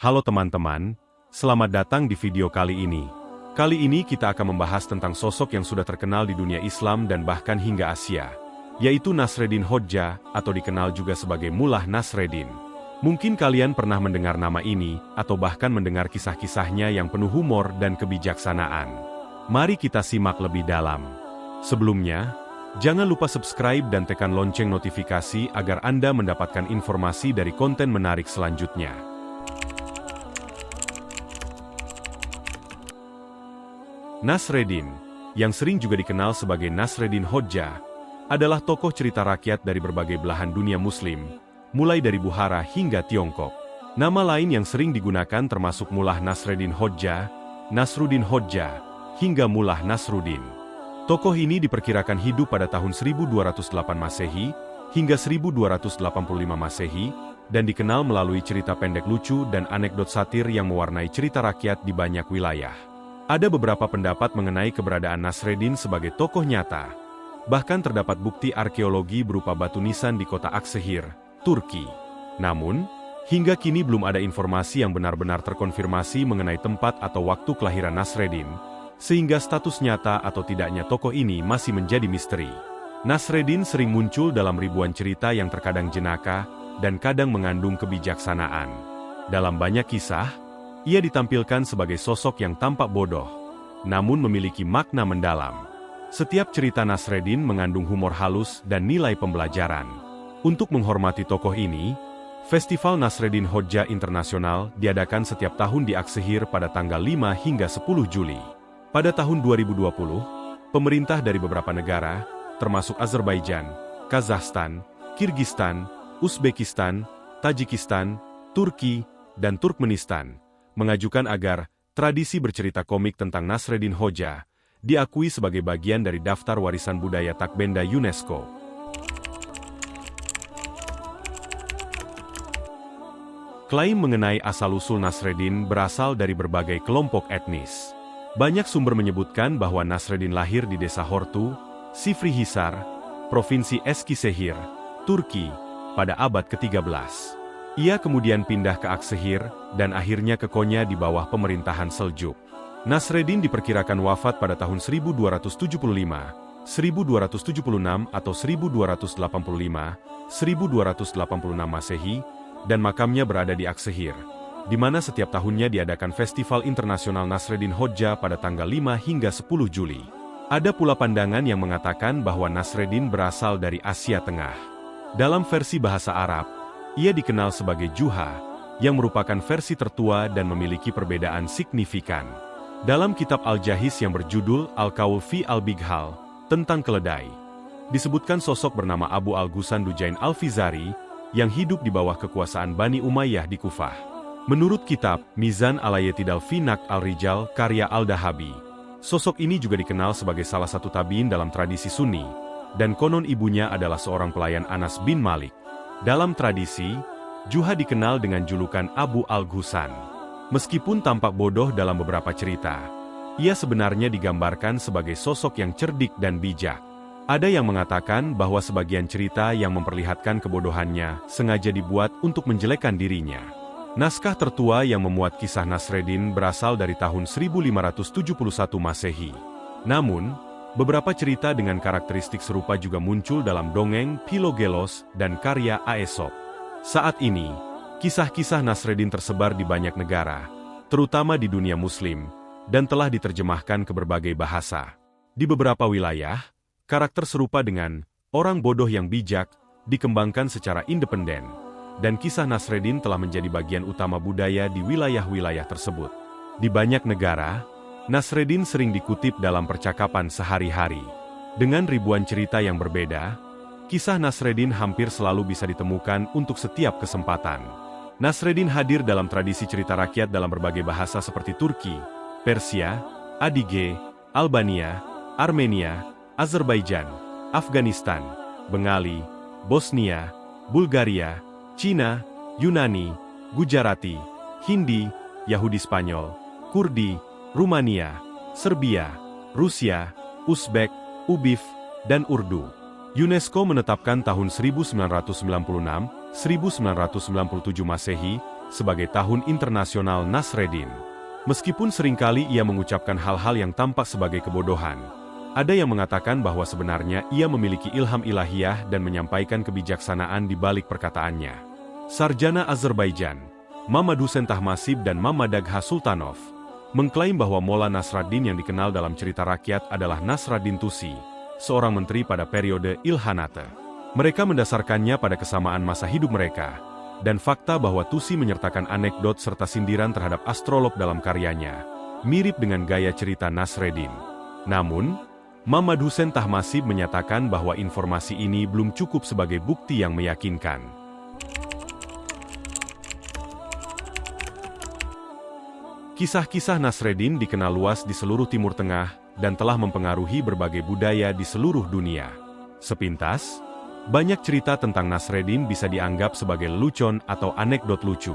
Halo teman-teman, selamat datang di video kali ini. Kali ini kita akan membahas tentang sosok yang sudah terkenal di dunia Islam dan bahkan hingga Asia, yaitu Nasreddin Hodja atau dikenal juga sebagai Mullah Nasreddin. Mungkin kalian pernah mendengar nama ini atau bahkan mendengar kisah-kisahnya yang penuh humor dan kebijaksanaan. Mari kita simak lebih dalam. Sebelumnya, jangan lupa subscribe dan tekan lonceng notifikasi agar Anda mendapatkan informasi dari konten menarik selanjutnya. Nasreddin, yang sering juga dikenal sebagai Nasreddin Hodja, adalah tokoh cerita rakyat dari berbagai belahan dunia Muslim, mulai dari Bukhara hingga Tiongkok. Nama lain yang sering digunakan termasuk Mullah Nasreddin Hodja, Nasruddin Hodja, hingga Mullah Nasruddin. Tokoh ini diperkirakan hidup pada tahun 1208 Masehi hingga 1285 Masehi, dan dikenal melalui cerita pendek lucu dan anekdot satir yang mewarnai cerita rakyat di banyak wilayah. Ada beberapa pendapat mengenai keberadaan Nasreddin sebagai tokoh nyata. Bahkan terdapat bukti arkeologi berupa batu nisan di kota Aksehir, Turki. Namun, hingga kini belum ada informasi yang benar-benar terkonfirmasi mengenai tempat atau waktu kelahiran Nasreddin, sehingga status nyata atau tidaknya tokoh ini masih menjadi misteri. Nasreddin sering muncul dalam ribuan cerita yang terkadang jenaka dan kadang mengandung kebijaksanaan. Dalam banyak kisah, ia ditampilkan sebagai sosok yang tampak bodoh, namun memiliki makna mendalam. Setiap cerita Nasreddin mengandung humor halus dan nilai pembelajaran. Untuk menghormati tokoh ini, Festival Nasreddin Hodja Internasional diadakan setiap tahun di Aksehir pada tanggal 5 hingga 10 Juli. Pada tahun 2020, pemerintah dari beberapa negara, termasuk Azerbaijan, Kazakhstan, Kirgistan, Uzbekistan, Tajikistan, Turki, dan Turkmenistan, mengajukan agar tradisi bercerita komik tentang Nasreddin Hodja diakui sebagai bagian dari daftar warisan budaya tak benda UNESCO. Klaim mengenai asal-usul Nasreddin berasal dari berbagai kelompok etnis. Banyak sumber menyebutkan bahwa Nasreddin lahir di desa Hortu, Sifrihisar, Provinsi Eskişehir, Turki, pada abad ke-13. Ia kemudian pindah ke Aksehir, dan akhirnya ke Konya di bawah pemerintahan Seljuk. Nasreddin diperkirakan wafat pada tahun 1275, 1276 atau 1285, 1286 Masehi, dan makamnya berada di Aksehir, di mana setiap tahunnya diadakan Festival Internasional Nasreddin Hodja pada tanggal 5 hingga 10 Juli. Ada pula pandangan yang mengatakan bahwa Nasreddin berasal dari Asia Tengah. Dalam versi bahasa Arab, ia dikenal sebagai Juha, yang merupakan versi tertua dan memiliki perbedaan signifikan. Dalam kitab Al-Jahiz yang berjudul Al-Qaul fi Al-Bighal, tentang keledai, disebutkan sosok bernama Abu Al-Ghusan Dujain Al-Fizari, yang hidup di bawah kekuasaan Bani Umayyah di Kufah. Menurut kitab Mizan Al-I'tidal fi Naqd Al-Rijal karya Al-Dahabi, sosok ini juga dikenal sebagai salah satu tabi'in dalam tradisi Sunni, dan konon ibunya adalah seorang pelayan Anas bin Malik. Dalam tradisi, Juha dikenal dengan julukan Abu Al-Ghusan. Meskipun tampak bodoh dalam beberapa cerita, ia sebenarnya digambarkan sebagai sosok yang cerdik dan bijak. Ada yang mengatakan bahwa sebagian cerita yang memperlihatkan kebodohannya sengaja dibuat untuk menjelekkan dirinya. Naskah tertua yang memuat kisah Nasreddin berasal dari tahun 1571 Masehi. Namun, beberapa cerita dengan karakteristik serupa juga muncul dalam dongeng Philogelos dan karya Aesop. Saat ini, kisah-kisah Nasreddin tersebar di banyak negara, terutama di dunia Muslim, dan telah diterjemahkan ke berbagai bahasa. Di beberapa wilayah, karakter serupa dengan orang bodoh yang bijak dikembangkan secara independen, dan kisah Nasreddin telah menjadi bagian utama budaya di wilayah-wilayah tersebut. Di banyak negara, Nasreddin sering dikutip dalam percakapan sehari-hari. Dengan ribuan cerita yang berbeda, kisah Nasreddin hampir selalu bisa ditemukan untuk setiap kesempatan. Nasreddin hadir dalam tradisi cerita rakyat dalam berbagai bahasa seperti Turki, Persia, Adige, Albania, Armenia, Azerbaijan, Afghanistan, Bengali, Bosnia, Bulgaria, Cina, Yunani, Gujarati, Hindi, Yahudi Spanyol, Kurdi, Rumania, Serbia, Rusia, Uzbek, Ubif, dan Urdu. UNESCO menetapkan tahun 1996, 1997 Masehi sebagai Tahun Internasional Nasreddin. Meskipun seringkali ia mengucapkan hal-hal yang tampak sebagai kebodohan, ada yang mengatakan bahwa sebenarnya ia memiliki ilham ilahiyah dan menyampaikan kebijaksanaan di balik perkataannya. Sarjana Azerbaijan, Mamad Hussein Tahmasib dan Mamad Agha Sultanov, mengklaim bahwa Molla Nasraddin yang dikenal dalam cerita rakyat adalah Nasraddin Tusi, seorang menteri pada periode Ilkhanate. Mereka mendasarkannya pada kesamaan masa hidup mereka, dan fakta bahwa Tusi menyertakan anekdot serta sindiran terhadap astrolog dalam karyanya, mirip dengan gaya cerita Nasreddin. Namun, Mamad Hussein Tahmasib menyatakan bahwa informasi ini belum cukup sebagai bukti yang meyakinkan. Kisah-kisah Nasreddin dikenal luas di seluruh Timur Tengah dan telah mempengaruhi berbagai budaya di seluruh dunia. Sepintas, banyak cerita tentang Nasreddin bisa dianggap sebagai lelucon atau anekdot lucu.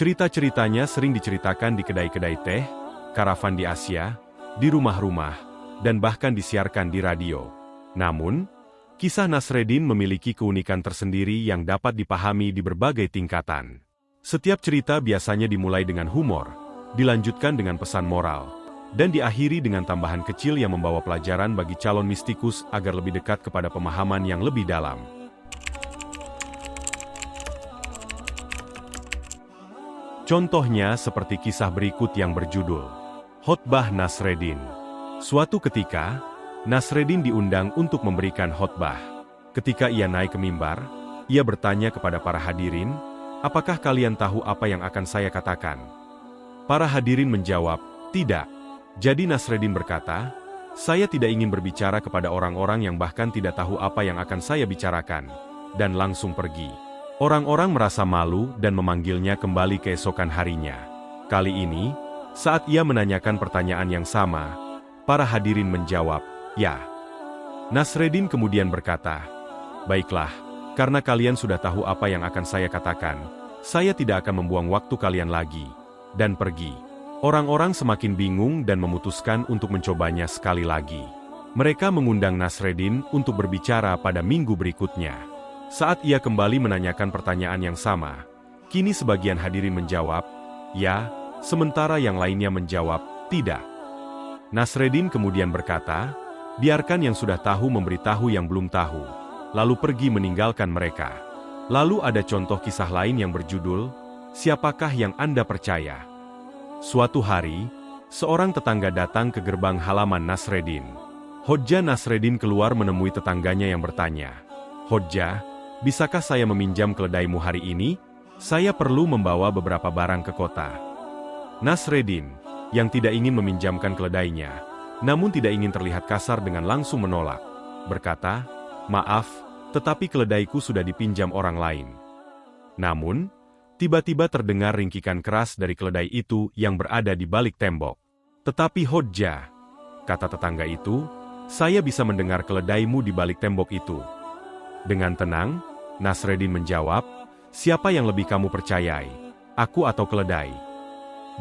Cerita-ceritanya sering diceritakan di kedai-kedai teh, karavan di Asia, di rumah-rumah, dan bahkan disiarkan di radio. Namun, kisah Nasreddin memiliki keunikan tersendiri yang dapat dipahami di berbagai tingkatan. Setiap cerita biasanya dimulai dengan humor, dilanjutkan dengan pesan moral, dan diakhiri dengan tambahan kecil yang membawa pelajaran bagi calon mistikus agar lebih dekat kepada pemahaman yang lebih dalam. Contohnya seperti kisah berikut yang berjudul Khotbah Nasreddin. Suatu ketika, Nasreddin diundang untuk memberikan khotbah. Ketika ia naik ke mimbar, ia bertanya kepada para hadirin, "Apakah kalian tahu apa yang akan saya katakan?" Para hadirin menjawab, "Tidak." Jadi Nasreddin berkata, "Saya tidak ingin berbicara kepada orang-orang yang bahkan tidak tahu apa yang akan saya bicarakan," dan langsung pergi. Orang-orang merasa malu dan memanggilnya kembali keesokan harinya. Kali ini, saat ia menanyakan pertanyaan yang sama, para hadirin menjawab, "Ya." Nasreddin kemudian berkata, "Baiklah, karena kalian sudah tahu apa yang akan saya katakan, saya tidak akan membuang waktu kalian lagi," dan pergi. Orang-orang semakin bingung dan memutuskan untuk mencobanya sekali lagi. Mereka mengundang Nasreddin untuk berbicara pada minggu berikutnya. Saat ia kembali menanyakan pertanyaan yang sama, kini sebagian hadirin menjawab, "Ya," sementara yang lainnya menjawab, "Tidak." Nasreddin kemudian berkata, "Biarkan yang sudah tahu memberitahu yang belum tahu," lalu pergi meninggalkan mereka. Lalu ada contoh kisah lain yang berjudul, Siapakah yang Anda Percaya? Suatu hari, seorang tetangga datang ke gerbang halaman Nasreddin. Hodja Nasreddin keluar menemui tetangganya yang bertanya, "Hodja, bisakah saya meminjam keledaimu hari ini? Saya perlu membawa beberapa barang ke kota." Nasreddin, yang tidak ingin meminjamkan keledainya, namun tidak ingin terlihat kasar dengan langsung menolak, berkata, "Maaf, tetapi keledaiku sudah dipinjam orang lain." Namun, tiba-tiba terdengar ringkikan keras dari keledai itu yang berada di balik tembok. "Tetapi Hodja," kata tetangga itu, "saya bisa mendengar keledaimu di balik tembok itu." Dengan tenang, Nasreddin menjawab, "Siapa yang lebih kamu percayai, aku atau keledai?"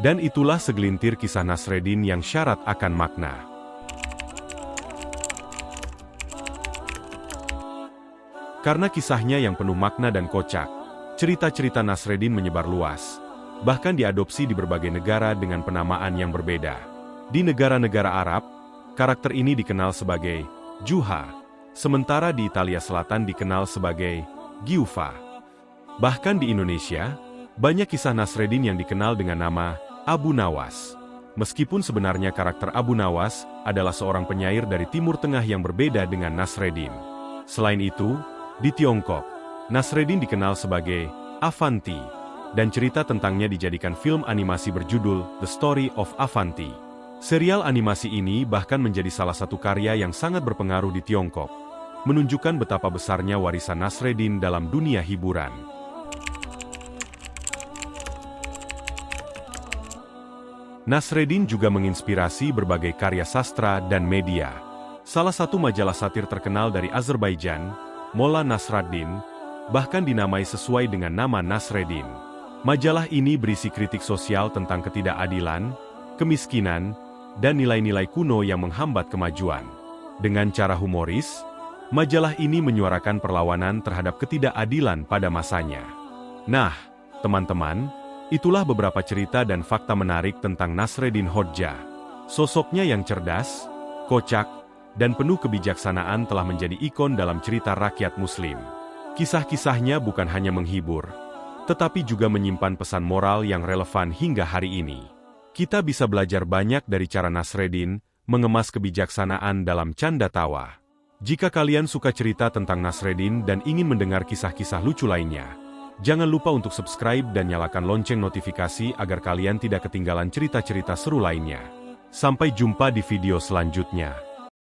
Dan itulah segelintir kisah Nasreddin yang syarat akan makna. Karena kisahnya yang penuh makna dan kocak, cerita-cerita Nasreddin menyebar luas, bahkan diadopsi di berbagai negara dengan penamaan yang berbeda. Di negara-negara Arab, karakter ini dikenal sebagai Juha, sementara di Italia Selatan dikenal sebagai Giufa. Bahkan di Indonesia, banyak kisah Nasreddin yang dikenal dengan nama Abu Nawas. Meskipun sebenarnya karakter Abu Nawas adalah seorang penyair dari Timur Tengah yang berbeda dengan Nasreddin. Selain itu, di Tiongkok, Nasreddin dikenal sebagai Avanti, dan cerita tentangnya dijadikan film animasi berjudul The Story of Avanti. Serial animasi ini bahkan menjadi salah satu karya yang sangat berpengaruh di Tiongkok, menunjukkan betapa besarnya warisan Nasreddin dalam dunia hiburan. Nasreddin juga menginspirasi berbagai karya sastra dan media. Salah satu majalah satir terkenal dari Azerbaijan, Molla Nasraddin, bahkan dinamai sesuai dengan nama Nasreddin. Majalah ini berisi kritik sosial tentang ketidakadilan, kemiskinan, dan nilai-nilai kuno yang menghambat kemajuan. Dengan cara humoris, majalah ini menyuarakan perlawanan terhadap ketidakadilan pada masanya. Nah, teman-teman, Itulah beberapa cerita dan fakta menarik tentang Nasreddin Hodja. Sosoknya yang cerdas, kocak, dan penuh kebijaksanaan telah menjadi ikon dalam cerita rakyat Muslim. Kisah-kisahnya bukan hanya menghibur, tetapi juga menyimpan pesan moral yang relevan hingga hari ini. Kita bisa belajar banyak dari cara Nasreddin mengemas kebijaksanaan dalam canda tawa. Jika kalian suka cerita tentang Nasreddin dan ingin mendengar kisah-kisah lucu lainnya, jangan lupa untuk subscribe dan nyalakan lonceng notifikasi agar kalian tidak ketinggalan cerita-cerita seru lainnya. Sampai jumpa di video selanjutnya.